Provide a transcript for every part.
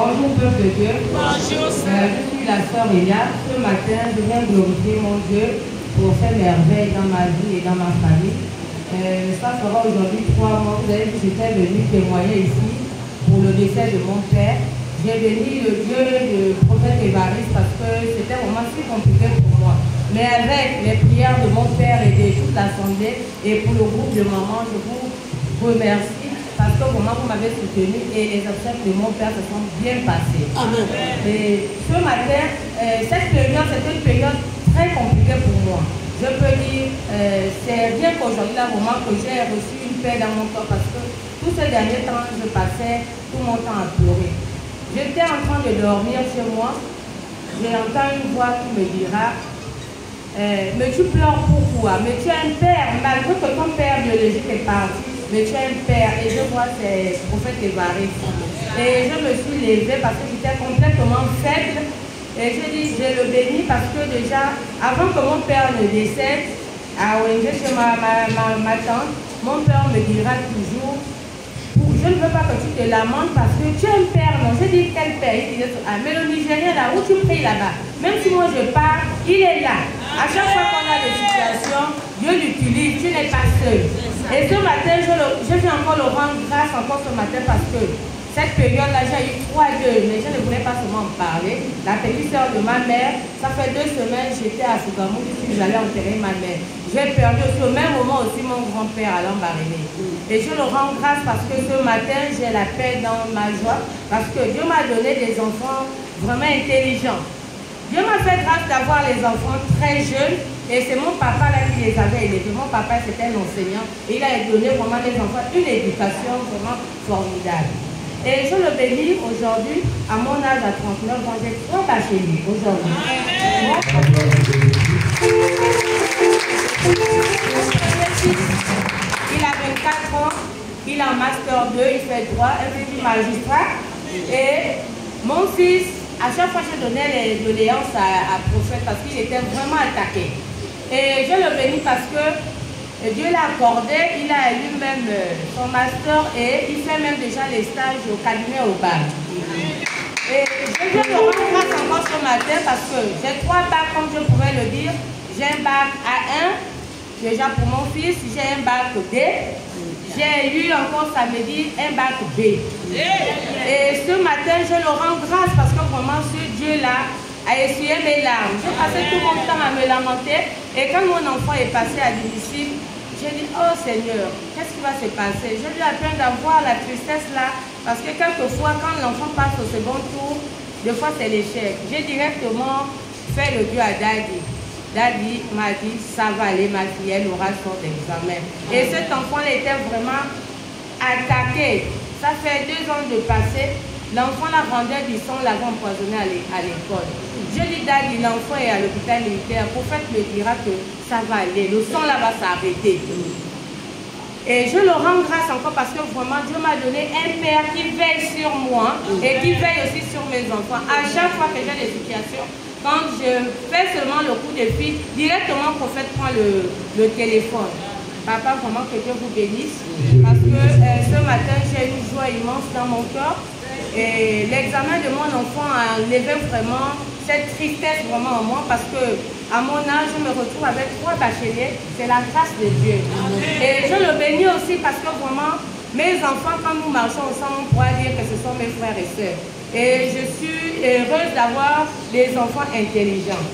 Bonjour peuple de Dieu. Bonjour. Je suis la sœur Elia. Ce matin, je viens glorifier mon Dieu pour faire merveille dans ma vie et dans ma famille. Ça fera aujourd'hui 3 mois. Vous avez vu, j'étais venue témoigner ici pour le décès de mon père. J'ai béni le Dieu du prophète Évariste parce que c'était vraiment si compliqué pour moi. Mais avec les prières de mon père et de toute l'assemblée et pour le groupe de maman, je vous remercie. Parce que vraiment vous m'avez soutenu et les obsèques de mon père se sont bien passées. Amen. Et ce matin, cette période, c'était une période très compliquée pour moi. Je peux dire, c'est bien qu'aujourd'hui, là, vraiment, que j'ai reçu une paix dans mon corps parce que tout ce dernier temps, je passais tout mon temps à pleurer. J'étais en train de dormir chez moi. J'ai entendu une voix qui me dira, mais tu pleures pourquoi? Mais tu es un père, malgré que ton père biologique est parti. Mais tu es un père et je vois c'est le prophète Évariste. Et je me suis levée parce que j'étais complètement faible. Et je dis, je le bénis parce que déjà, avant que mon père ne décède, à ONG chez ma tante, mon père me dira toujours, je ne veux pas que tu te lamentes parce que tu es un père. Non, je dis quel père? Il disait, ah, mais le Nigérien là, où tu pries là-bas, même si moi je pars, il est là. À chaque fois qu'on a des situations, Dieu l'utilise, tu n'es pas seul. Et ce matin, je viens encore le rendre grâce encore ce matin parce que cette période-là, j'ai eu 3 deuils, mais je ne voulais pas seulement en parler. La petite soeur de ma mère, ça fait 2 semaines, j'étais à Sougamou, j'allais enterrer ma mère. J'ai perdu aussi au même moment aussi mon grand-père Alain Baréné. Et je le rends grâce parce que ce matin, j'ai la paix dans ma joie, parce que Dieu m'a donné des enfants vraiment intelligents. Dieu m'a fait grâce d'avoir les enfants très jeunes et c'est mon papa là qui les avait élevés. Mon papa c'était un enseignant et il a donné vraiment les enfants une éducation vraiment formidable. Et je le bénis aujourd'hui, à mon âge à 39 ans, j'ai 3 bacheliers aujourd'hui. Il a 24 ans, il a un master 2, il fait droit, un petit magistrat. Et mon fils, à chaque fois, je donnais les doléances à prophète parce qu'il était vraiment attaqué. Et je le bénis parce que Dieu l'a accordé, il a lui-même son master et il fait même déjà les stages au cabinet au bac. Et je viens de rendre grâce encore ce matin parce que j'ai 3 bacs, comme je pourrais le dire. J'ai un bac A1, déjà pour mon fils, j'ai un bac D. J'ai eu encore samedi un bac B. Et ce matin, je le rends grâce parce que vraiment ce Dieu-là a essuyé mes larmes. J'ai passé tout mon temps à me lamenter. Et quand mon enfant est passé à domicile, j'ai dit, oh Seigneur, qu'est-ce qui va se passer? J'ai eu la peine d'avoir la tristesse là. Parce que quelquefois, quand l'enfant passe au second tour, des fois c'est l'échec. J'ai directement fait le Dieu à Daddy. Daddy m'a dit, ça va aller, ma fille, elle aura son examen. Et cet enfant-là était vraiment attaqué. Ça fait 2 ans de passé. L'enfant la rendait du sang, l'avait empoisonné à l'école. Je dis, Daddy, l'enfant est à l'hôpital militaire. Le prophète me dira que ça va aller. Le sang là va s'arrêter. Et je le rends grâce encore parce que vraiment Dieu m'a donné un père qui veille sur moi et qui veille aussi sur mes enfants. À chaque fois que j'ai des situations, quand je fais seulement le coup de fil, directement le prophète prend le téléphone. Papa, vraiment que Dieu vous bénisse. Parce que ce matin, j'ai une joie immense dans mon cœur. Et l'examen de mon enfant a enlevé vraiment cette tristesse vraiment en moi parce que à mon âge, je me retrouve avec 3 bacheliers. C'est la grâce de Dieu. Et je le bénis aussi parce que vraiment, mes enfants, quand nous marchons ensemble, on pourra dire que ce sont mes frères et sœurs. Et je suis heureuse d'avoir des enfants intelligents.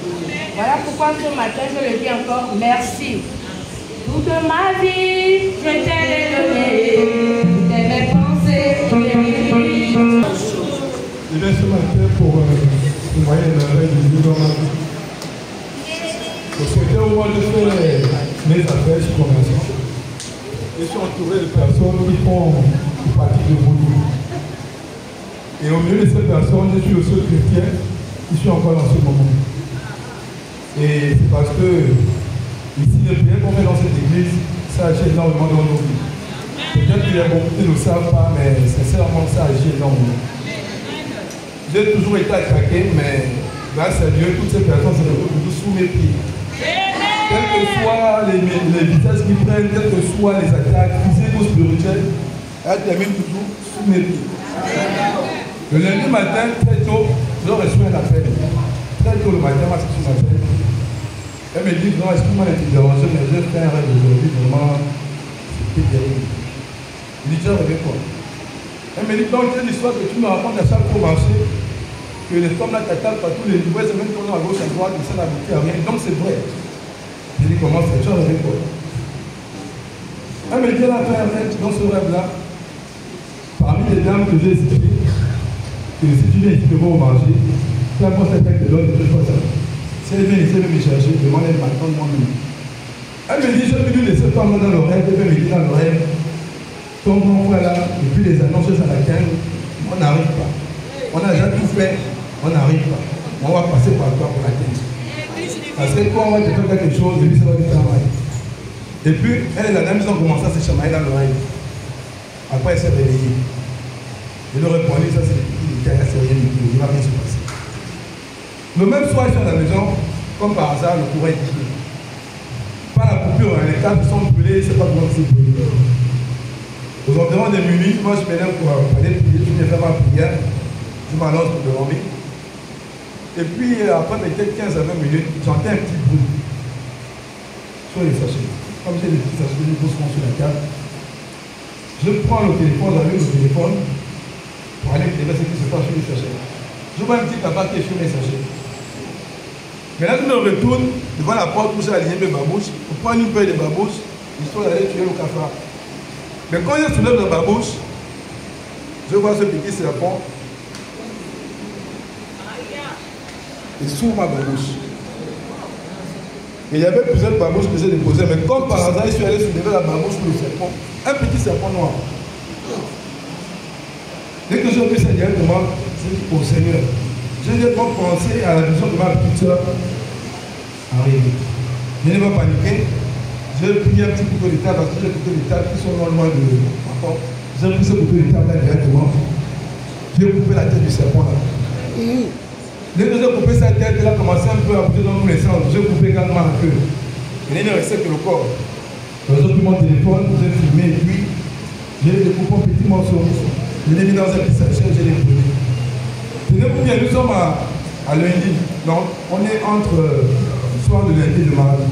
Voilà pourquoi ce matin, je le dis encore, merci. Toute ma vie, je t'ai donné, toutes mes pensées, tous mes réfugiés. Je viens ce matin pour témoigner de la règle de Dieu dans ma vie. C'était au moment de faire mes affaires, je suis commerçant. Je suis entouré de personnes qui font partie de mon groupe. Et au milieu de ces personnes, je suis le seul chrétien qui suis encore dans ce moment. Et c'est parce que ici, le bien qu'on fait dans cette église, ça agit énormément dans nos vies. Peut-être que beaucoup qui ne le savent pas, mais sincèrement, ça agit énormément. J'ai toujours été attaqué, mais grâce à Dieu, toutes ces personnes se retrouvent toujours sous mes pieds. Quels que soient les vitesses qu'ils prennent, quelles que soient les attaques physiques ou spirituelles, elles terminent toujours sous mes pieds. Le lundi matin, très tôt, je reçois un appel. Très tôt le matin, ma sœur m'appelle. Elle me dit, non, excuse-moi d'être dérangé, mais je fais un rêve aujourd'hui, vraiment, c'était terrible. Je dis, tu as rêvé quoi? Elle me dit, donc, c'est l'histoire que tu me racontes à chaque fois au marché, que les femmes là t'attaquent partout, les nouvelles se mettent à gauche, à droite, ils sont habitués à rien. Donc c'est vrai. Je dis, comment c'est? Tu as rêvé quoi? Elle me dit, elle a fait un rêve dans ce rêve-là. Parmi les dames que j'ai citées, que si tu viens ici devant au marché, tu as moi cette tête de l'autre, je fais ça. Si elle vient ici, elle veut me chercher, demande-elle maintenant moi-même. Elle me dit, je vais lui laisser femme dans l'oreille, elle veut me dire dans l'oreille, ton grand frère là, depuis les annonces à la 15, on n'arrive pas. On a déjà tout fait, on n'arrive pas. On va passer par toi pour l'atteindre. Parce que quand on va te faire quelque chose, lui, ça va lui travailler. Et puis, elle et la dame, ils ont commencé à se chamailler dans l'oreille. Après, elle s'est réveillée. Je lui ai répondu, ça c'est le petit détail, c'est rien du tout, il va rien se passer. Le même soir, je suis à la maison, comme par hasard, le courant est coupé. Pas la coupure, les câbles sont brûlés, c'est pas comment c'est brûlé. Aux environs de minuit, moi je me lève pour aller prier, je viens faire ma prière, je m'annonce pour dormir. Et puis après peut-être 15 à 20 minutes, j'entends un petit bruit sur les sachets. Comme j'ai des petits sachets de doucement sur la table, je prends le téléphone, j'allume le téléphone pour aller éclairer ce qui se passe sur les sachets. Je vois un petit tabac qui est sur les sachets. Maintenant, je me retourne devant la porte où j'ai aligné mes babouches, pour prendre une paire de babouches, histoire d'aller tuer le cafard. Mais quand je soulève la babouche, je vois ce petit serpent. Il s'ouvre ma babouche. Et il y avait plusieurs babouches que j'ai déposées, mais comme par hasard, je suis allé soulever la babouche pour le serpent. Un petit serpent noir. Dès que j'ai vu ça directement, j'ai dit au Seigneur, j'ai directement pensé à la vision de ma petite soeur arriver. Je n'ai pas paniqué. J'ai pris un petit couteau de table parce que j'ai des couteaux de table qui sont loin de rapport. J'ai pris ce couteau de table là directement. J'ai coupé la tête du serpent là. Dès que j'ai coupé sa tête, elle a commencé un peu à bouger dans tous les sens. J'ai coupé également un peu. Il n'est resté que le corps. J'ai pris mon téléphone, j'ai filmé et puis j'ai découpé en petits morceaux. Je l'ai mis dans un petit sachet, je l'ai brûlé. Tenez-vous bien, nous sommes à lundi. Donc, on est entre le soir de lundi et le mardi.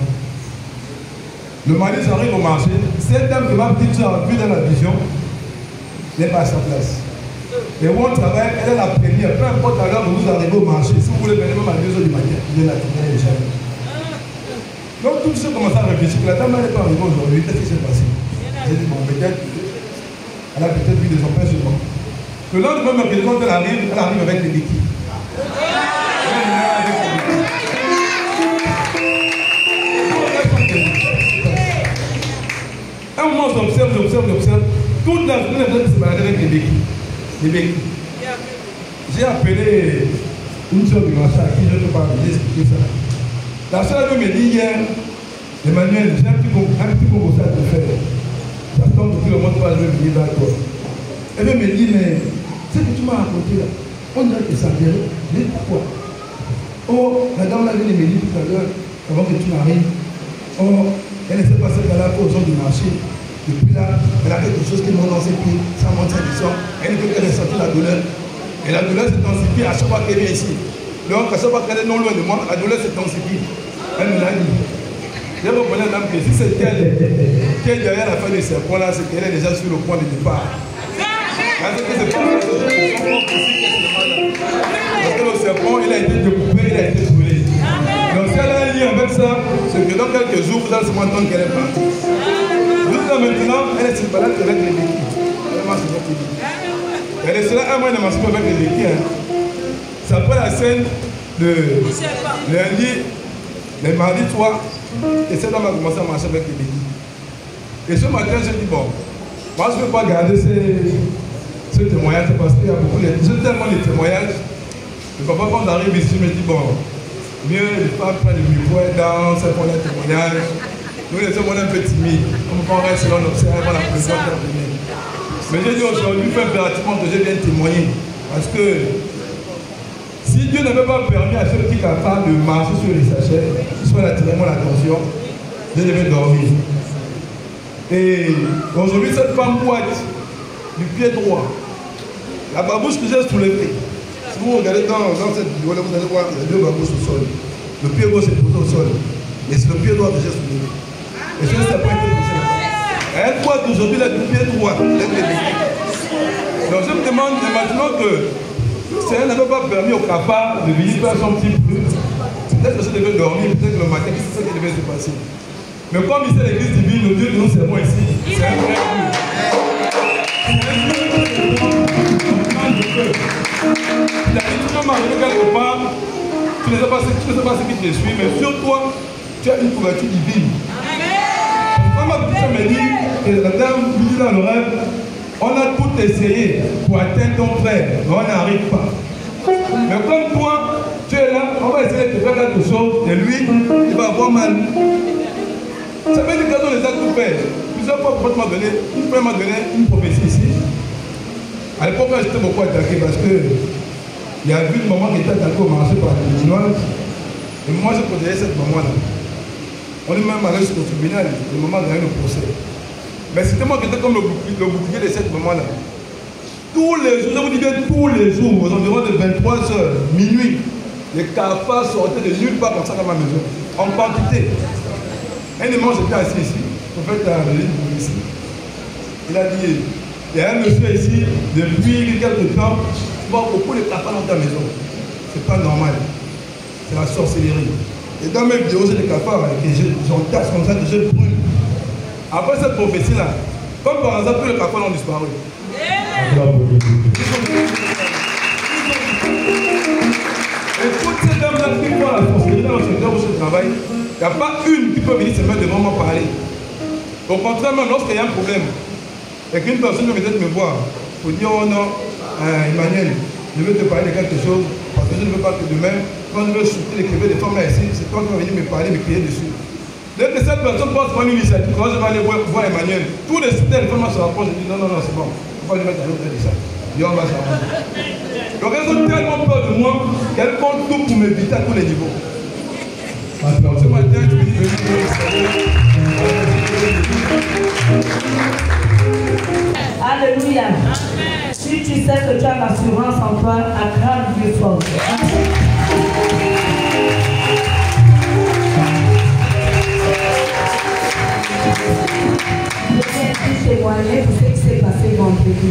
Le mardi, j'arrive au marché. Cette dame que ma petite soeur a vue dans la vision n'est pas à sa place. Et où on travaille, elle est la première. Peu importe à l'heure où vous arrivez au marché, si vous voulez venir même à 2h du matin, vous la tenir déjà. Donc, tout ce commence à réfléchir. La dame n'est pas arrivée aujourd'hui. Qu'est-ce qui s'est passé? J'ai dit, bon, peut-être. Elle a peut-être vu des empêches sur moi. Le lendemain, mercredi, quand elle arrive avec des béquilles. À un moment, j'observe. Toute la journée, elle se balade avec des béquilles. J'ai appelé une soeur du marché à qui je ne peux pas vous expliquer ça. La soeur me dit hier, Emmanuel, j'ai un petit concours à te faire. J'attends que tout le monde va venir vers toi. Elle me dit, mais ce que tu m'as raconté là, on dirait que ça vient. Je dis, pourquoi? Oh, la dame là vient de me dire tout à l'heure, avant que tu n'arrives. Oh, elle ne sait pas ce qu'elle a fait aux gens du marché. Depuis là, elle a quelque chose qui monte dans ses pieds, ça monte sa vision. Elle ne peut que ressentir la douleur. Et la douleur s'intensifie à chaque fois qu'elle vient ici. Donc, à chaque fois qu'elle est non loin de moi, la douleur s'intensifie. Elle me l'a dit. Je reconnais la dame que si c'est elle qui est derrière la fin de ce serpent-là, c'est qu'elle est déjà sur le point de départ. Parce que c'est pas parce que le serpent, il a été découpé, il a été brûlé. Donc si elle a un lien avec ça, c'est que dans quelques jours, vous allez se entendre qu'elle est partie. Jusqu'à maintenant, elle est sur balade avec les béquilles. Elle est là un mois de m'assurer avec les béquilles. C'est après la scène de lundi, le mardi 3, et cette dame a commencé à marcher avec les béquilles. Et ce matin, j'ai dit, bon, moi je ne peux pas garder ce témoignage parce qu'il y a beaucoup de... J'ai tellement de témoignages. Et papa, quand on arrive ici, je me dis, bon, mieux les femmes prennent le micro et dansent, elles font des témoignages. Nous, les hommes, on est un peu timides. On reste là, on observe, on a besoin de terminer. Mais j'ai dit aujourd'hui, il faut impérativement que je vienne témoigner. Parce que si Dieu n'avait pas permis à ceux qui sont capables de marcher sur les sachets, soit attiré mon attention, je devais dormir. Et aujourd'hui, cette femme boite du pied droit La babouche que j'ai soulevée, si vous regardez dans cette vidéo, vous allez voir, il y a 2 babouches au sol. Le pied gauche est posé au sol. Et c'est le pied droit que j'ai soulevé. Et je ne sais pas été touché. Elle croit qu'aujourd'hui, il a du pied droit. Donc je me demande maintenant que si elle n'avait pas permis au cafard de venir faire son petit bruit, peut-être que je devais dormir, peut-être que le matin, c'est ce qui devait se passer. Mais comme ici l'église divine, le Dieu que nous servons ici, c'est un vrai Dieu. Il a dit, tu peux m'arriver quelque part, tu ne sais pas ce qui te suit, mais sur toi, tu as une couverture divine. Quand ma petite me dit, que la dame lui dit dans le rêve, on a tout essayé pour atteindre ton frère, mais on n'arrive pas. Mais comme toi, tu es là, on va essayer de te faire quelque chose, et lui, il va avoir mal. Ça veut dire qu'on les a tout fait. Plusieurs fois, pour m'a donné une prophétie ici. À l'époque, j'étais beaucoup attaqué parce que il y a une maman qui était attaquée au marché par les Chinois. Et moi, je protégais cette maman-là. On est même allé jusqu'au tribunal, le maman a gagné le procès. Mais c'était moi qui étais comme le bouclier de cette maman-là. Tous les jours, je vous dis bien tous les jours, aux environs de 23h, minuit, les cafards sortaient de nulle part comme ça dans ma maison, en quantité. Un dimanche, j'étais assis ici, au fait, à l'île ici. Il a dit, il y a un monsieur ici, depuis quelques temps, tu vois beaucoup de cafards dans ta maison. C'est pas normal. C'est la sorcellerie. Et dans mes vidéos, j'ai des cafards que j'entasse comme ça, que je brûle. Après cette prophétie-là, comme par hasard, tous les cafards ont disparu. Et toutes ces dames-là qui voient la sorcellerie dans le secteur où je travaille, il n'y a pas une qui peut venir se mettre devant moi parler. Au contraire, même lorsqu'il y a un problème, et qu'une personne vient peut-être me voir pour dire oh non, Emmanuel, je veux te parler de quelque chose, parce que je ne veux pas que demain, quand je veux shooter les crevets des femmes là ici, c'est toi qui vas venir me parler, me crier dessus. Dès que cette personne pense prendre une initiative, quand je vais aller voir Emmanuel, tous les soutiens, les femmes se rapprochent, je dis non, c'est bon, pourquoi je vais mettre à l'autre de ça? Et on va s'arranger. Donc elles ont tellement peur de moi qu'elles font tout pour m'éviter à tous les niveaux. Alors, ce matin, je vais Alléluia. Si tu sais que tu as l'assurance en toi, acclame Dieu fort. Je viens ici témoigner pour ce qui s'est passé vendredi.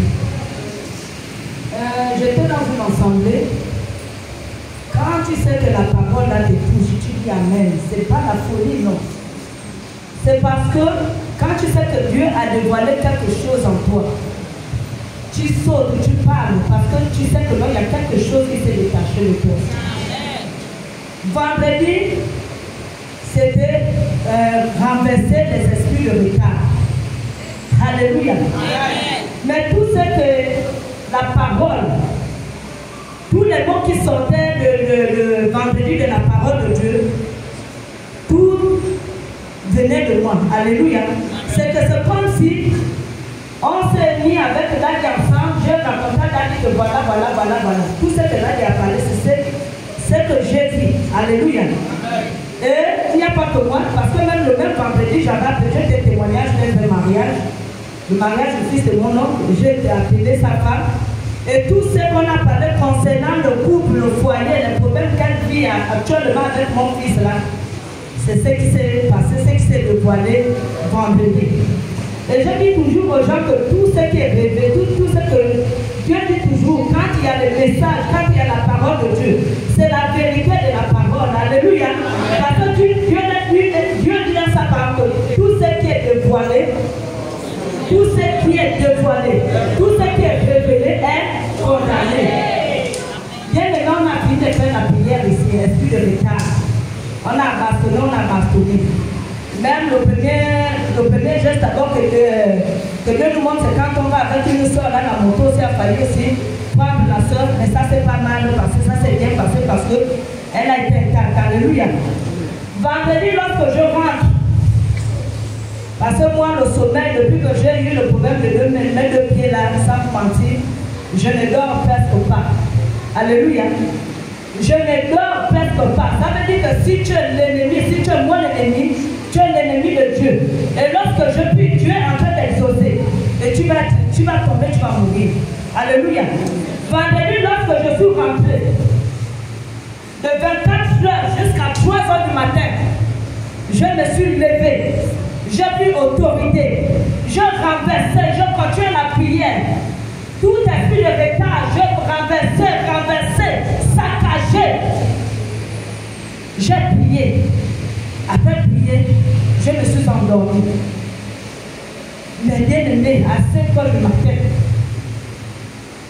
J'étais dans une assemblée. Quand tu sais que la parole là te touche, tu dis Amen. C'est pas la folie, non. C'est parce que quand tu sais que Dieu a dévoilé quelque chose en toi, tu sautes, tu parles, parce que tu sais que là, il y a quelque chose qui s'est détaché de toi. Vendredi, c'était renverser les esprits de retard. Alléluia. Mais tout ce que la parole, tous les mots qui sortaient le vendredi de la parole de Dieu, tout venait de moi. Alléluia. C'est que c'est comme si on s'est mis avec l'âge ensemble, Dieu raconta l'âge que voilà. Tout ce que l'âge a parlé, c'est ce que j'ai dit. Alléluia. Et il n'y a pas que moi, parce que même le même vendredi, j'avais appelé des témoignages d'un mariage. Le mariage du fils de mon oncle, j'ai appelé sa femme. Et tout ce qu'on a parlé concernant le couple, le foyer, les problèmes qu'elle vit actuellement avec mon fils là, c'est ce qui s'est passé, ce qui s'est dévoilé vendredi. Et je dis toujours aux gens que tout ce qui est rêvé, tout ce que Dieu dit toujours, quand il y a le message, quand il y a la parole de Dieu, c'est la vérité de la parole. Alléluia. Parce que Dieu dit dans sa parole, tout ce qui est dévoilé, tout ce qui est dévoilé, tout ce qui est révélé est condamné. Bien maintenant, on a fini de faire la prière ici, esprit de retard. On a bastonné. Même le premier geste d'abord que Dieu nous montre, c'est quand on va avec une soeur là, la moto, c'est a fallu aussi prendre la soeur, mais ça c'est pas mal passé, ça s'est bien passé parce qu'elle a été intacte. Alléluia. Vendredi, lorsque je rentre, parce que moi, le sommeil, depuis que j'ai eu le problème de mes deux pieds là, sans mentir, je ne dors presque pas. Alléluia. Je ne dors presque pas. Ça veut dire que si tu es l'ennemi, si tu es mon ennemi, tu es l'ennemi de Dieu. Et lorsque je prie, Dieu est en train d'exaucer. Et tu vas tomber, tu vas mourir. Alléluia. Vendredi, lorsque je suis rentrée, de 24 heures jusqu'à 3 heures du matin, je me suis levée. J'ai pris autorité. Je renversais, je continuais la prière. Tout esprit de retard, je renversais, saccagé. J'ai prié. Après prier, je me suis endormie. Mais bien aimé, à 5 heures du matin,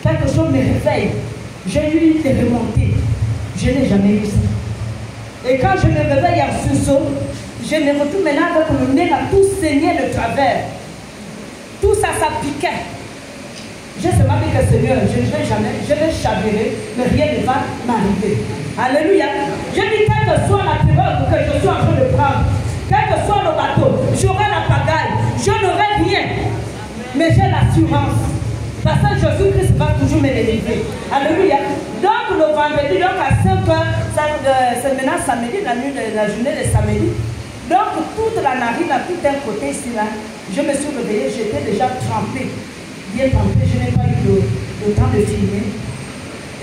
quelque chose me réveille. J'ai eu des remontées. Je n'ai jamais eu ça. Et quand je me réveille en sursaut, je me retrouve maintenant avec mon nez là, tout saigné de travers. Tout ça, ça piquait. J'ai seulement dit que Seigneur, je ne vais jamais, je vais chavirer, mais rien ne va m'arriver. Alléluia. Je dis, quelle que soit la pirogue que je suis en train de prendre, quel que soit le bateau, j'aurai la pagaille, je n'aurai rien. Mais j'ai l'assurance. Parce que Jésus-Christ va toujours me délivrer. Alléluia. Donc le vendredi, donc à 5 h, c'est maintenant samedi, la nuit de la journée de samedi. Donc toute la narine, à tout un côté ici, là, je me suis réveillée, j'étais déjà trempée. Bien trempée, je n'ai pas eu le temps de filmer.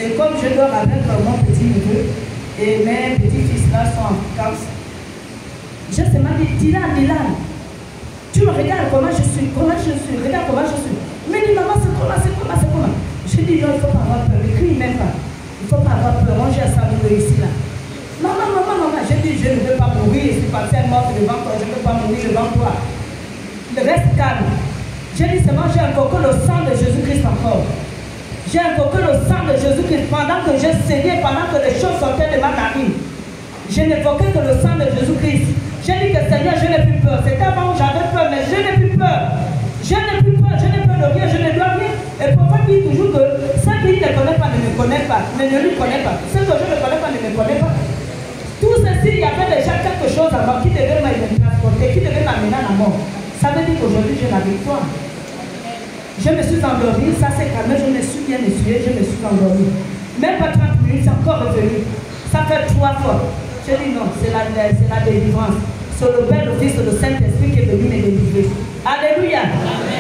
Et comme je dors avec mon petit neveu, et mes petits-fils là sont en vacances, je seulement dit, Dylan, tu me regardes comment je suis, regarde comment je suis. Mais dis, maman, c'est comment. Je dis, non, il ne faut pas avoir peur, ne crie même pas. Il ne faut pas avoir peur, j'ai ça ici là. Maman, je dis, je ne veux pas mourir, je suis passé mort devant toi, je ne veux pas mourir devant toi. Reste calme. J'ai dit seulement, j'ai invoqué le sang de Jésus-Christ encore. J'ai invoqué le sang de Jésus-Christ pendant que je saignais, pendant que les choses sortaient de ma narine. Je n'évoquais que le sang de Jésus-Christ. J'ai dit que Seigneur, je n'ai plus peur. C'était avant où j'avais peur, mais je n'ai plus peur. Je n'ai plus peur, je n'ai peur de rien, je ne dois rien. Et le prophète dit toujours que ce qu'il ne connaît pas ne me connaît pas, mais ne lui connaît pas. Ce que je ne connais pas ne me connaît pas. Tout ceci, il y avait déjà quelque chose à moi qui devait me transporter, qui devait m'amener à la mort. Ça veut dire qu'aujourd'hui, j'ai la victoire. Je me suis endormie, ça s'est calmé, je me suis bien essuyée, je me suis endormie. Même pas 30 minutes, c'est encore revenu. Ça fait 3 fois. Je dis non, c'est la délivrance. C'est le Père, le Fils et le Saint-Esprit qui est venu me délivrer. Alléluia.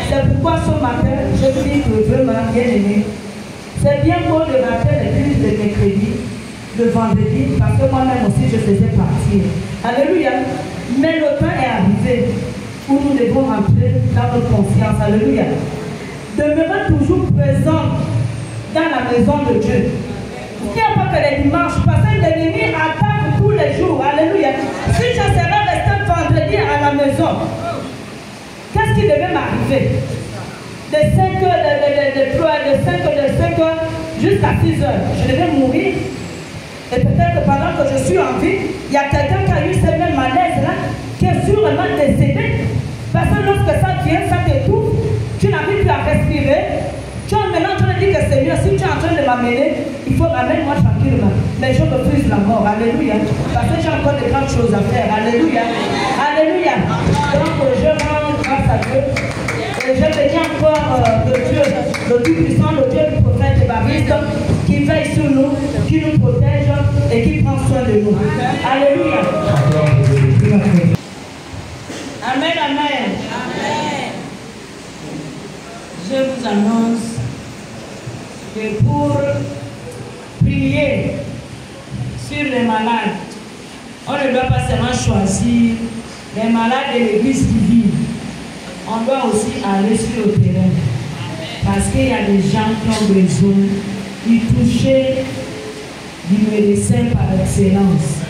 C'est pourquoi ce matin, je te dis que vraiment bien aimé. C'est bien beau de rentrer l'église de mercredi, le vendredi, parce que moi-même aussi je faisais partir. Alléluia. Mais le temps est arrivé où nous devons rentrer dans notre confiance. Alléluia. Demeurer toujours présent dans la maison de Dieu. Il n'y a pas que les dimanches, parce que l'ennemi attaque tous les jours. Alléluia. Si je serais resté vendredi à la maison, qu'est-ce qui devait m'arriver? De 5 heures jusqu'à 6 heures, je devais mourir. Et peut-être que pendant que je suis en vie, il y a quelqu'un qui a eu ce même malaise là, qui est sûrement décédé. Parce que lorsque ça vient, ça t'étouffe, tu n'arrives plus à respirer. Tu es maintenant en train de dire que Seigneur, si tu es en train de m'amener, il faut m'amener-moi tranquillement. Mais je refuse la mort. Alléluia. Parce que j'ai encore de grandes choses à faire. Alléluia. Alléluia. Donc je rends grâce à Dieu. Et je bénis encore le Dieu, le Tout-Puissant, le Dieu du prophète Évariste, qui veille sur nous, qui nous protège et qui prend soin de nous. Alléluia. Amen, amen. Amen. Je vous annonce que pour prier sur les malades, on ne doit pas seulement choisir les malades de l'église divine. On doit aussi aller sur le terrain. Parce qu'il y a des gens qui ont besoin de toucher du médecin par excellence.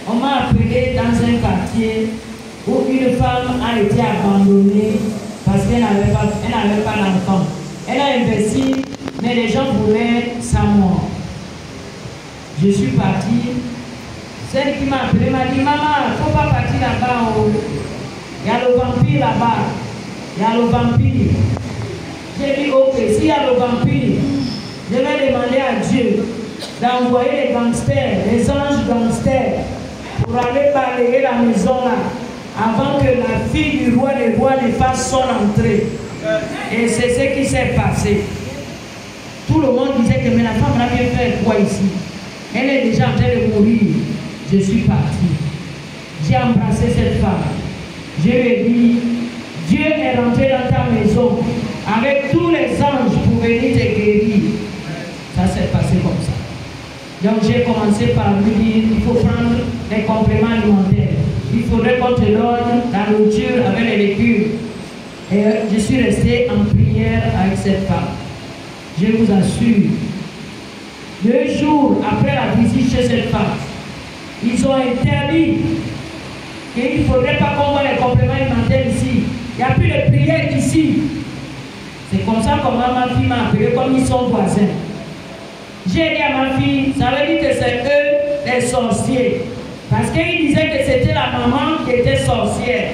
On m'a appelé dans un quartier où une femme a été abandonnée parce qu'elle n'avait pas d'enfant. Elle a investi, mais les gens voulaient sa mort. Je suis partie. Celle qui m'a appelé m'a dit, maman, il ne faut pas partir là-bas. Il y a le vampire là-bas. Il y a le vampire. J'ai dit, ok, s'il y a le vampire, je vais demander à Dieu d'envoyer les gangsters, les anges gangsters, pour aller balayer la maison là, avant que la fille du roi des rois ne fasse son entrée. Et c'est ce qui s'est passé. Tout le monde disait que mais la femme n'a bien fait quoi ici? Elle est déjà en train de mourir. Je suis partie. J'ai embrassé cette femme. Je lui ai dit, Dieu est rentré dans ta maison avec tous les anges pour venir te guérir. Ça s'est passé comme ça. Donc j'ai commencé par lui dire, il faut prendre les compléments alimentaires. Il faudrait qu'on te donne la nourriture avec les légumes. Et je suis restée en prière avec cette femme. Je vous assure, 2 jours après la visite chez cette femme, ils ont interdit qu'il ne faudrait pas qu'on voit les compléments alimentaires ici. Il n'y a plus de prière ici. C'est comme ça que ma fille m'a appelé, comme ils sont voisins. J'ai dit à ma fille, ça veut dire que c'est eux les sorciers. Parce qu'ils disaient que c'était la maman qui était sorcière.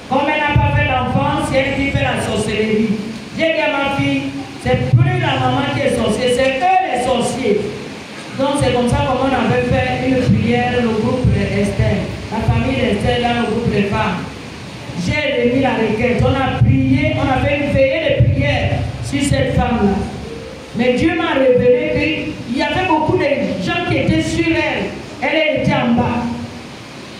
Comme elle n'a pas fait l'enfant, c'est elle qui fait la sorcellerie. J'ai dit à ma fille, c'est plus la maman qui est sorcière, c'est eux les sorciers. Donc c'est comme ça qu'on avait fait une prière, le groupe Esther, la famille d'Esther dans le groupe des femmes. J'ai remis la requête, on a prié, on a fait une veillée de prière sur cette femme-là. Mais Dieu m'a révélé qu'il y avait beaucoup de gens qui étaient sur elle. Elle était en bas.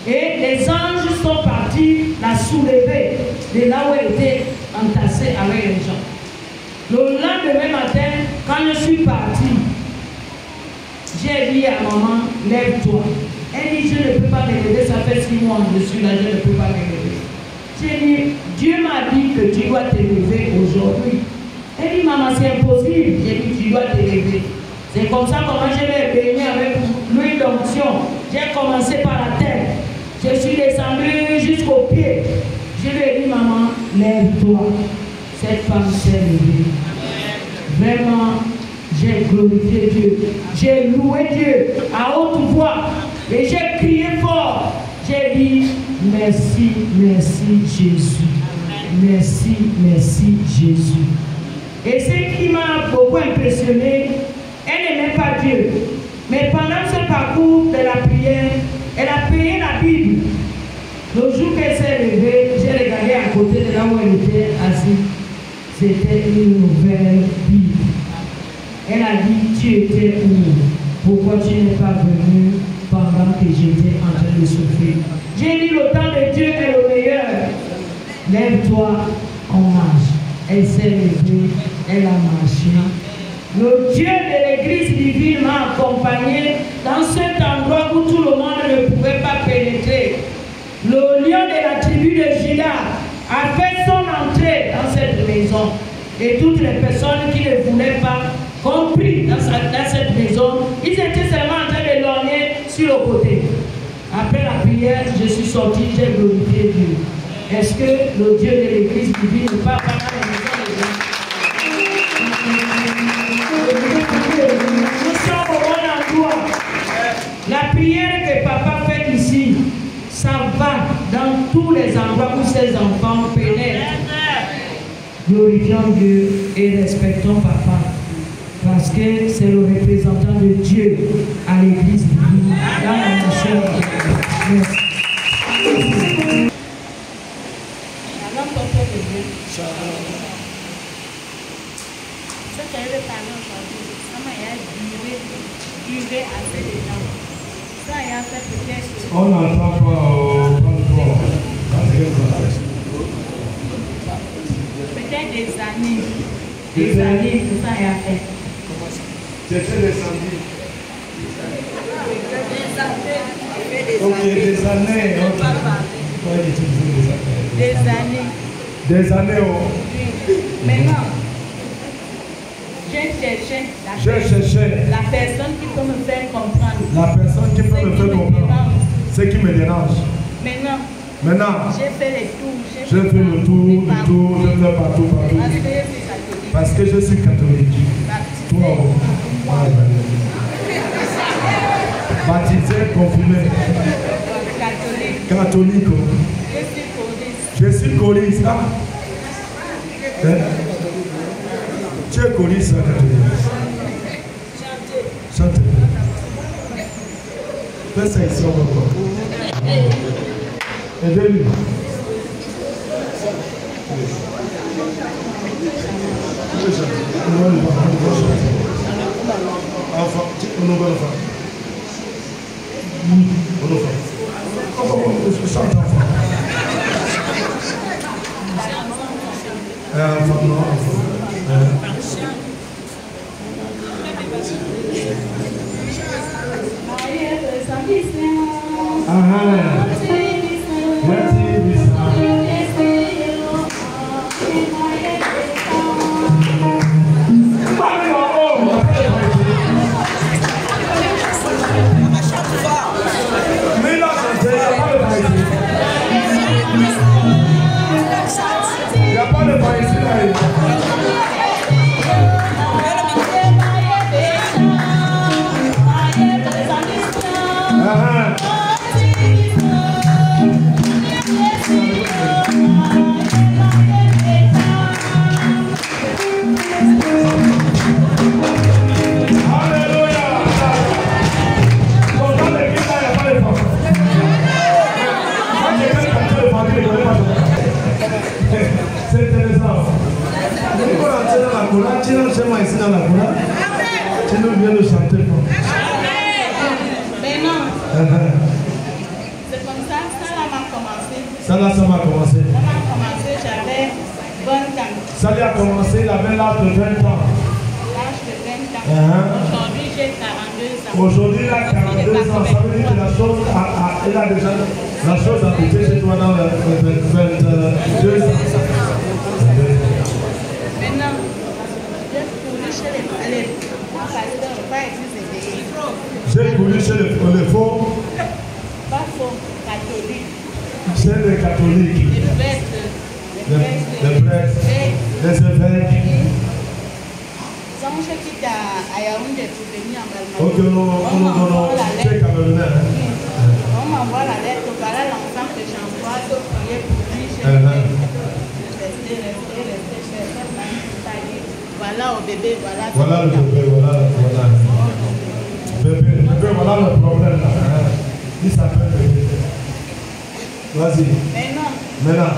Et les anges sont partis la soulever de là où elle était entassée avec les gens. Le lendemain matin, quand je suis partie, j'ai dit à maman, lève-toi. Elle dit, je ne peux pas me lever, ça fait 6 mois que je suis là, je ne peux pas me lever. J'ai dit, Dieu m'a dit que tu dois te lever aujourd'hui. Elle dit, maman, c'est impossible. J'ai dit, tu dois te lever. C'est comme ça comment je l'ai baigné avec l'huile d'onction. J'ai commencé par la tête. Je suis descendue jusqu'aux pieds. Je lui ai dit, maman, lève-toi. Cette femme s'est levée. Vraiment, j'ai glorifié Dieu. J'ai loué Dieu à haute voix. Et j'ai crié fort. J'ai dit, merci, merci Jésus. Merci, merci Jésus. Et ce qui m'a beaucoup impressionné, elle n'aimait pas Dieu. Mais pendant ce parcours de la prière, elle a payé la Bible. Le jour qu'elle s'est levée, j'ai regardé à côté de là où elle était assise. C'était une nouvelle Bible. Elle a dit, tu étais où? Pourquoi tu n'es pas venu pendant que j'étais en train de souffrir? J'ai dit, le temps de Dieu est le meilleur. Lève-toi, on marche. Elle s'est levée, elle a marché. Le Dieu de l'église divine m'a accompagné dans cet endroit où tout le monde ne pouvait pas pénétrer. Le lion de la tribu de Juda a fait son entrée dans cette maison. Et toutes les personnes qui ne voulaient pas, compris dans cette maison, ils étaient seulement en train de lorgner sur le côté. Après la prière, je suis sorti, j'ai glorifié Dieu. Est-ce que le Dieu de l'église divine ne parle pas dans les maisons des gens? Nous sommes au bon endroit. La prière que papa fait ici, ça va dans tous les endroits où ses enfants pénètrent. Glorifions Dieu et respectons papa. Parce que c'est le représentant de Dieu à l'église divine dans la nation. Merci. On n'entend pas au 33. Peut-être des années. Des années, tout ça a fait. C'était descendu. Ok, des années. Des années. Des années, oh. Maintenant, j'ai cherché la personne qui peut me faire comprendre. La personne qui peut me faire comprendre. Ce qui me dérange. Maintenant, j'ai fait le tour. Je fais le tour, je fais partout. Parce que je suis catholique. Toi, baptisé, confirmé. Catholique. Je suis coliste. Tu es coliste, catholique. Chante. Fais ça ici encore. Aidez-lui. Enfant, on va le faire. On le fait. Chante enfant. Enfant, non, enfant. vient de chanter. Mais non. C'est comme ça, ça là m'a commencé. Ça m'a commencé. Ça m'a commencé, j'avais 20 ans. Ça lui a commencé, il avait l'âge de 20 ans. L'âge de 20 ans. Aujourd'hui, j'ai 42 ans. Aujourd'hui, il a 42 ans. Ça veut dire que la chose il a déjà la chose a été chez toi dans 22 ans. Maintenant, j'ai couru chez les pasteurs, pas église éveillée. J'ai couru chez les faux. Pas faux, catholiques. Chez les catholiques. Les prêtres. Les prêtres. Les évêques. Quand je quitte à Yaoundé pour venir en Allemagne, Ok, non, c'est camerounais. on m'envoie la lettre, voilà l'enfant que j'envoie, de prier pour lui, je rester, voilà au bébé, voilà. Voilà le bébé, voilà. Bébé, voilà le problème là. Il s'appelle bébé. Vas-y. Maintenant,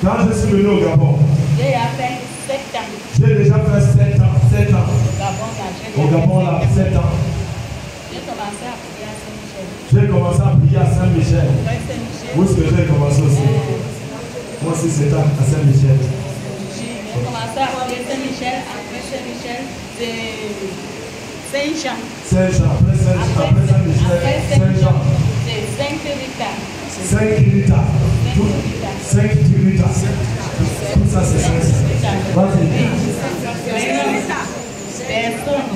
quand je suis venu au Gabon, j'ai fait 7 ans. J'ai déjà fait 7 ans. Au Gabon là, 7 ans. J'ai commencé à prier à Saint-Michel. J'ai commencé à prier à Saint-Michel. Où est-ce que j'ai commencé aussi? Moi aussi, c'est à Saint-Michel. J'ai commencé à prier Saint-Michel, après Saint-Michel, c'est Saint-Jean. Saint-Jean, après Saint-Michel, Saint-Jean. C'est Saint-Rita. 5 Rita. 5 Rita. Tout ça, c'est Saint-Jean. Vas-y. Personne,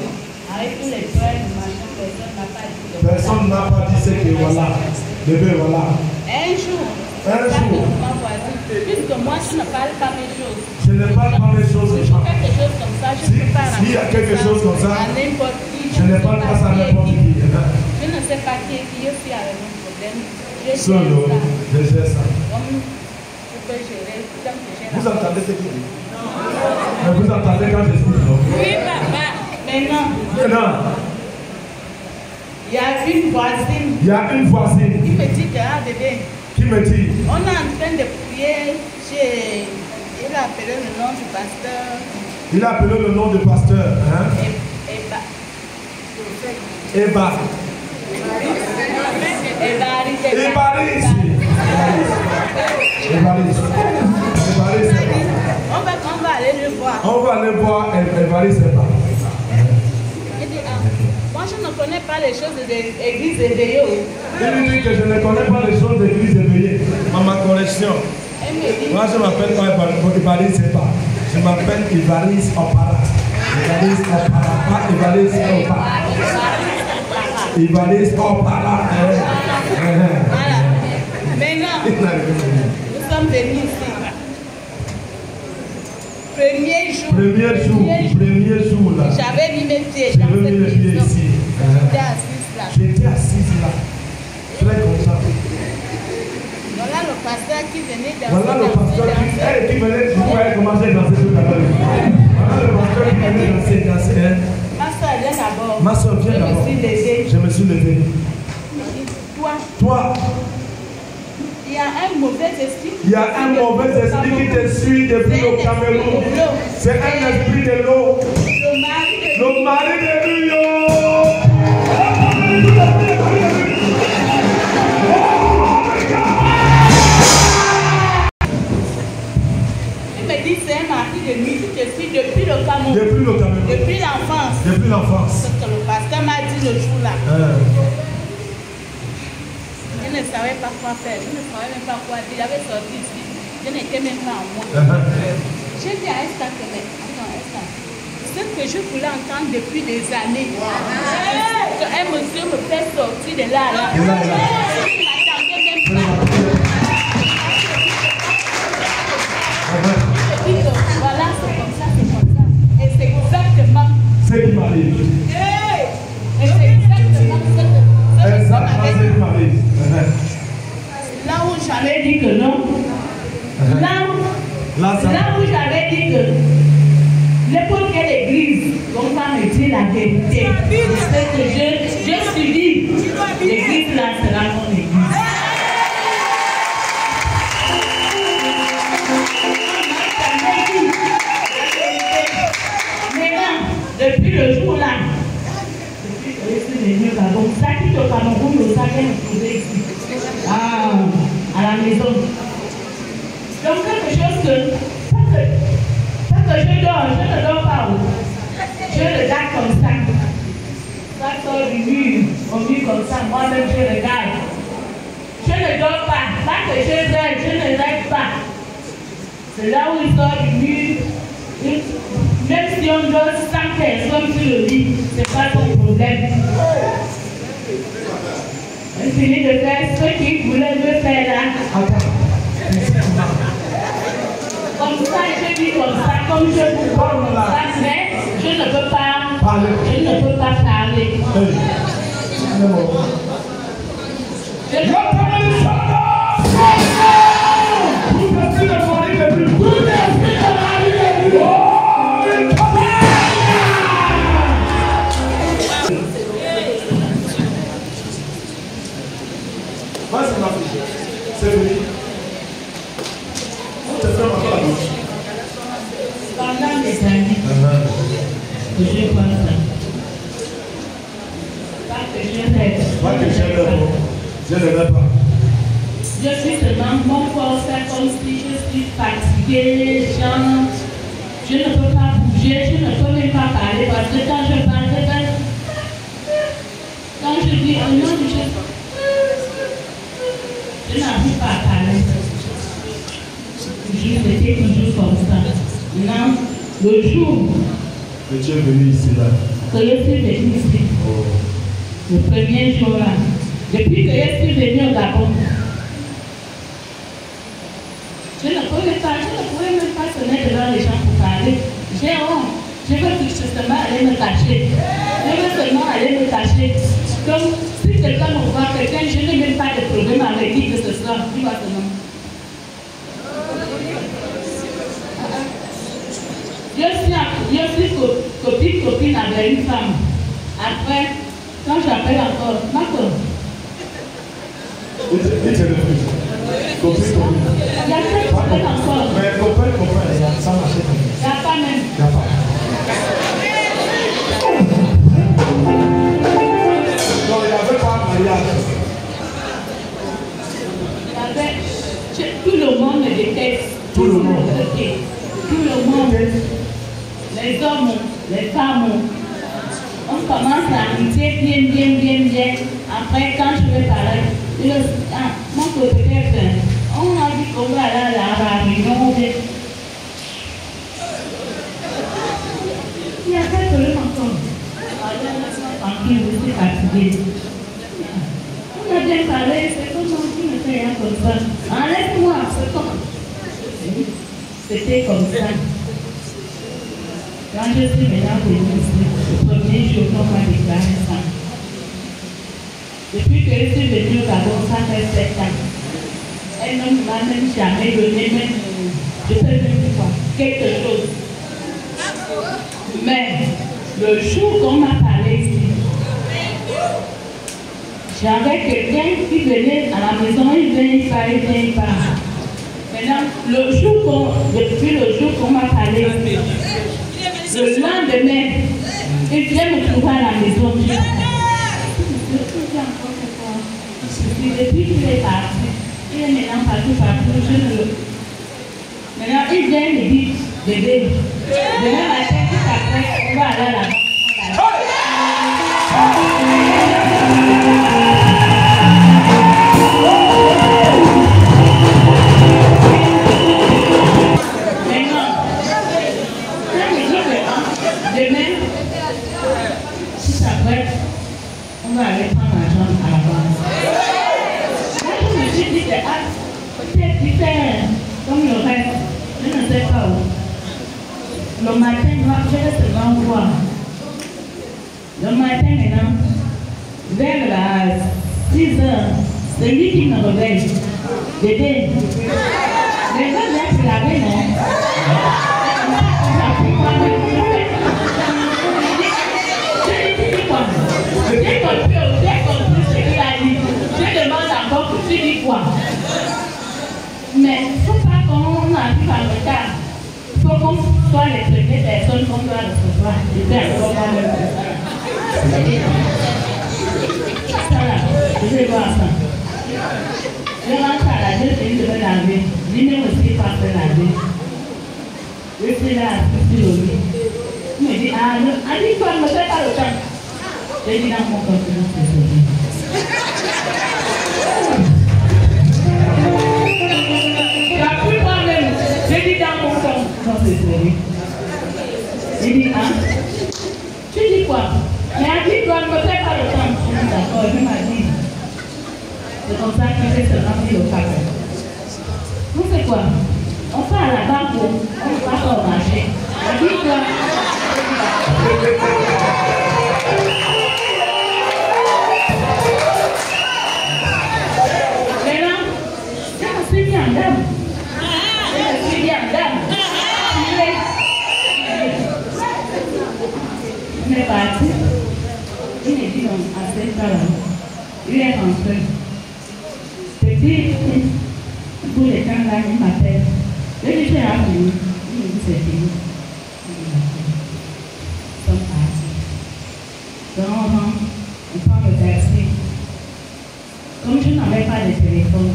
avec tous les frères, personne n'a pas dit ce que voilà. Bébé, voilà. Un jour, puisque moi je ne parle pas mes choses. Je ne parle pas mes choses. Si quelque chose comme ça, je ne peux pas s'il y a quelque chose comme ça, à n'importe qui. Je ne parle pas ça à n'importe qui. Je ne sais pas qui je suis avec mon problème. Je Solo, je gère ça. Comme je peux gérer, comme je gère. Vous entendez ce qu'il dit? Mais vous entendez quand je dis non? Oui, papa. Maintenant, il y a une voisine. Il y a une voisine qui me dit que bébé. Qui me dit? On est en train de prier chez. Il a appelé le nom du pasteur. Il a appelé le nom du pasteur. Hein? Eba. On va aller le voir. On va aller voir Évariste Eba. Moi, je ne connais pas les choses de l'église éveillée. Il lui dit que je ne connais pas les choses de l'église éveillée. À ma correction. Moi, je m'appelle pas Évariste Eba. Je m'appelle Évariste Opara. Évariste Opara, pas Évariste Opara. Évariste Opara. Voilà. Maintenant, nous sommes venus ici. Premier jour là. J'avais mis mes pieds dans cette maison. J'étais assise là. Très content. Voilà le pasteur qui venait danser. Voilà le pasteur qui venait commencer à danser tout à l'heure. Voilà le pasteur qui venait danser. Ma soeur vient d'abord. Ma soeur vient d'abord. Je me suis levé. Toi. Il y a un mauvais esprit. Il y a un mauvais esprit qui te suit depuis le Cameroun. C'est un esprit de l'eau. Le mari de l'eau. Il me dit c'est un mari de nuit qui te suit depuis le Cameroun. Depuis l'enfance. C'est ce que le pasteur m'a dit le jour là. Je ne savais pas quoi faire, je ne savais même pas quoi dire. Il avait sorti ici, je n'étais même pas en moi. J'ai dit à Esther que ce que je voulais entendre depuis des années, qu'un monsieur me fait sortir de là. Je ne m'attendais même pas. Je dis que voilà, c'est comme ça. Et c'est exactement ce qui m'arrive. Et c'est exactement ce qui m'arrive. Là où j'avais dit que non, là où j'avais dit que n'importe quelle église, on va me dire la vérité. C'est que je suis dit, l'église là sera mon église. Mais le jour-là, depuis que je suis venu au Gabon, ça quitte au Cameroun, le sac est trouvé ici, à la maison. Donc quelque chose que, parce que je ne dors pas. Je regarde comme ça. Ça sort du mur, au mur comme ça, moi-même je regarde. Je ne dors pas, parce que je ne rêve pas. C'est là où il sort du mur. Même si on dort 100 personnes sur le lit, ce n'est pas ton problème. On finit de faire ce qu'il voulait me faire là. Comme ça, je vis comme ça, comme je vous parle comme ça, mais je ne peux pas parler. C'est fini. On te fait encore la bouche. Pendant des années, je pense ça. Pas que je rêve. Pas que je rêve. Je ne rêve pas. Je suis seulement mon corps fait comme si je suis fatiguée, je ne peux pas bouger, je ne peux même pas parler parce que quand je parle, quand je dis oh non, je n'arrive pas à parler. J'étais toujours comme ça. Maintenant, le jour que tu es venu ici là. Que je suis venu ici, le premier jour là, depuis que je suis venu au Gabon, je ne pouvais même pas se mettre devant les gens pour parler. J'ai honte. Je veux justement aller me cacher. Je veux seulement aller me cacher. Donc, si quelqu'un me voit, quelqu'un, je n'ai même pas de problème avec qui que ce soit. Il va seulement. Je suis copine avec une femme. Après, quand j'appelle encore, Marco. Copine. Il y a quelqu'un encore. Mais copain, ça marche. Il n'y a pas même. Il n'y a pas. Non, il n'y avait pas mariage. Tout le monde me déteste. Tout le monde. Tout le monde. Les hommes, les femmes. On commence à lutter bien. Après, quand je vais parler, mon côté peut-être, on a dit qu'on va aller à la réunion. Il y a quelques problèmes encore. Tranquille, je suis fatiguée. On a bien parlé, c'est comme on dit, mais c'est comme ça. Enlève-moi, c'est comme. C'était comme ça. Quand je suis maintenant venue ici, le premier jour qu'on m'a déclaré ça. Depuis que je suis venue au Gabon, ça fait 7 ans. Elle ne m'a même jamais donné, même, je sais même pas, quelque chose. Mais le jour qu'on m'a parlé ici, j'avais quelqu'un qui venait à la maison, il vient, il part. Maintenant, depuis le jour qu'on m'a parlé ici, le lendemain, il vient me trouver à la maison. Depuis qu'il est parti, il est maintenant partout, Maintenant, il vient me dire, bébé, demain matin, tout après, on va aller à la banque. Maintenant, quand il dit demain, si ça prête, on va aller prendre l'argent à la banque. Moi, je me suis dit, peut-être qu'il fait comme le reste, je ne sais pas où. Le matin, je vais seulement voir. Le matin, maintenant, vers la 6 heures, c'est lui qui me réveille. Bébé, les gars viennent se laver, non? J'ai compris ce qu'il a dit. Je demande encore que tu dis quoi? Mais il ne faut pas qu'on arrive en retard. Il faut qu'on soit les premières personnes qu'on doit recevoir. Et bien, on va le faire. pas faire la vie. Je suis là, je suis au lit. Il me dit, ah, toi, ne me fais pas le temps. J'ai dit, dans mon continent, c'est sauvé. Tu as pris moi-même. J'ai dit, dans mon continent, c'est sauvé. J'ai dit, ah, tu dis quoi? Mais elle dit, toi, ne me fais pas le temps. Je dis, d'accord, je m'a dit. C'est comme ça que j'ai seulement mis le cap. Vous faites quoi? On part à la banque, on ne va pas au marché. Elle dit, quoi? Maintenant, je me suis mis en dame. Je me suis mis en dame. Il est parti. Il me dit non, à cette heure-là, il est rentré. Petit, pour les temps là, il m'appelle. Je lui dis, ah oui, il me dit, c'est fini. Ils sont partis. Donc, on prend le taxi. Comme je n'avais pas de téléphone,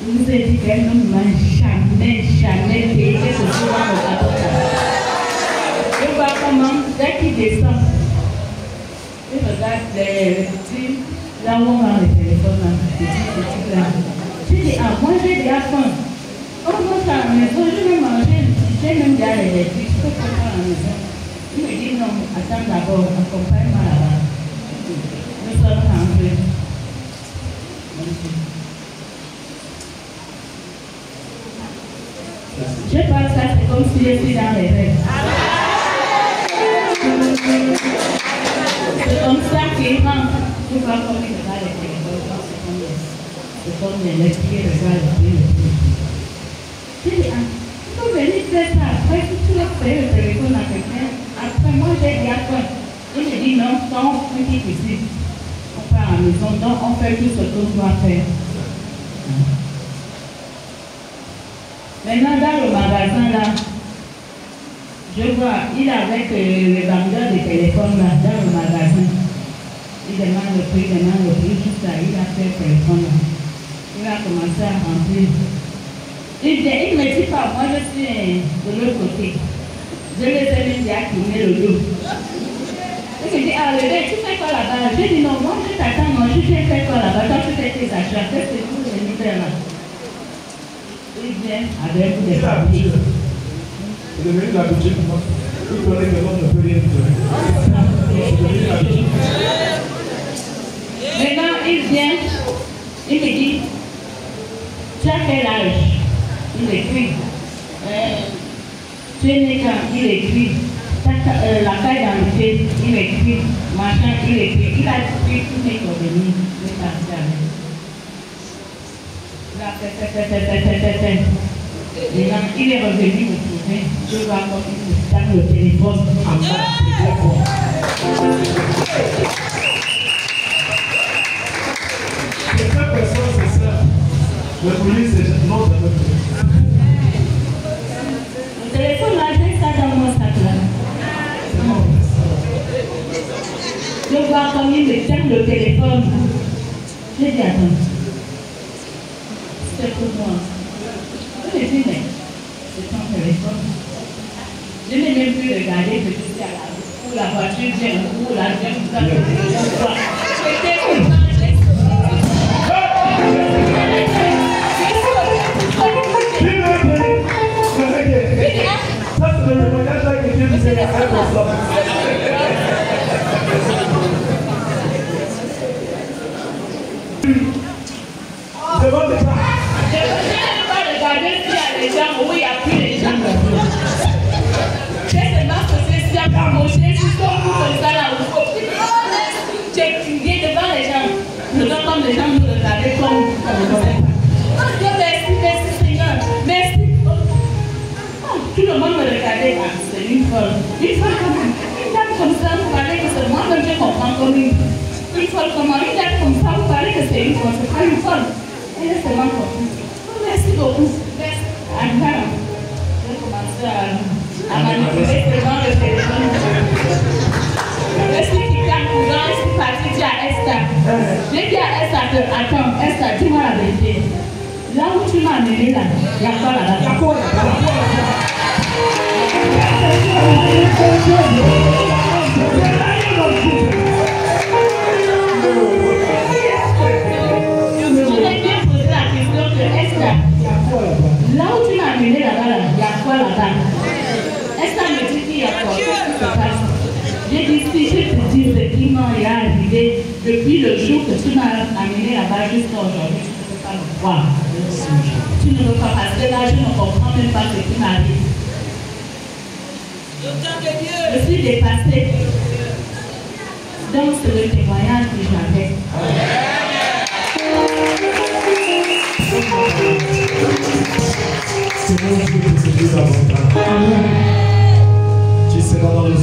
je vous ai dit qu'elle ne m'a jamais payé ce jour dans le bateau. Je vois comment, dès qu'il descend, je regarde les petits, là où on a le téléphone, là, les petits là. Je dis, ah, moi j'ai déjà faim. On mange à la maison, je vais manger, j'ai même déjà les légumes, je peux prendre à la maison. Il me dit, non, attends d'abord, accompagne-moi là-bas. Nous sommes rentrés. Je pense que c'est comme si je suis dans les rêves. C'est comme ça qu'il rentre. Je vois comme il regarde les téléphones. C'est comme l'électrique qui regarde les téléphones. Je dis, ah, tu peux venir faire ça. Après, si tu veux faire le téléphone à quelqu'un, après moi j'ai déjà fait. Il me dit, non, donc, petit ici. On part à la maison, donc on fait tout ce qu'on doit faire. Maintenant, dans le magasin là, je vois, il est avec le vendeur de téléphone là, dans le magasin. Il demande le prix, juste là, il a fait le téléphone là. Il a commencé à remplir. Il ne me dit pas, moi je suis de l'autre côté. Je les ai même dit à tourner le dos. Il me dit, ah, le gars, tu fais quoi là-bas? Je dis, non, moi je t'attends, moi je viens faire quoi là-bas? Toi tu fais tes achats, qu'est-ce que tu veux venir faire là? Il vient avec des papiers. C'est devenu l'habitude. Il connaît que l'homme ne peut rien dire. C'est devenu l'habitude. Maintenant, il vient, il me dit, tu as quel âge? Il écrit. Tu es né quand? Il écrit. La taille dans le pied, il écrit. Machin, il écrit. Il a écrit tous mes coordonnées. Il est parti avec. Il a fait. Maintenant, il est revenu me trouver. Je vois comme il me tape le téléphone en bas. Cette personne, c'est ça. Le police, c'est notre le téléphone, là, j'ai ça dans mon sac là. Je vois comme il me tape le téléphone. J'ai dit, attends. C'est pour moi. Je me dis, mais c'est ton téléphone. Je n'ai même plus regardé que je suis à la route. Où la voiture vient, où la vient, où la vient. J'étais content. Ça, c'est le témoignage là que Dieu disait à comme ça. Devant les gens. Je ne vais pas regarder s'il y a des gens où il n'y a plus les gens. J'ai seulement posé ça pour manger, je suis comme ça là où j'ai crié devant les gens. Je dois comme les gens nous regarder comme Dieu merci, merci Seigneur, merci. Tout le monde me regardait, ah, c'est une folle. Une folle comme une dame comme ça, vous parlez que c'est moi-même je comprends comme une folle comment une dame comme ça, vous parlez que c'est une folle, c'est pas une folle. Elle est seulement compris. Merci beaucoup. Merci. J'ai commencé à manipuler devant le téléphone. Je suis quitté en courant, je suis partie dire à Esther. J'ai dit à Esther que, attends, Esther, dis-moi la vérité. Là où tu m'as amené là, il y a quoi là-bas? Il y a quoi là-bas? Là où tu m'as amené là-bas, il y a quoi là-bas? Est-ce que me dit qu'il y a quoi? J'ai dit, si je te dis effectivement, il est arrivé depuis le jour que tu m'as amené là-bas jusqu'à aujourd'hui, tu ne peux pas me croire. Tu ne peux pas, parce que là, je ne comprends même pas ce qui m'arrive. Je suis dépassée. Donc, c'est le témoignage que j'avais. C'est mon Dieu qui se dit davantage. Tu seras dans le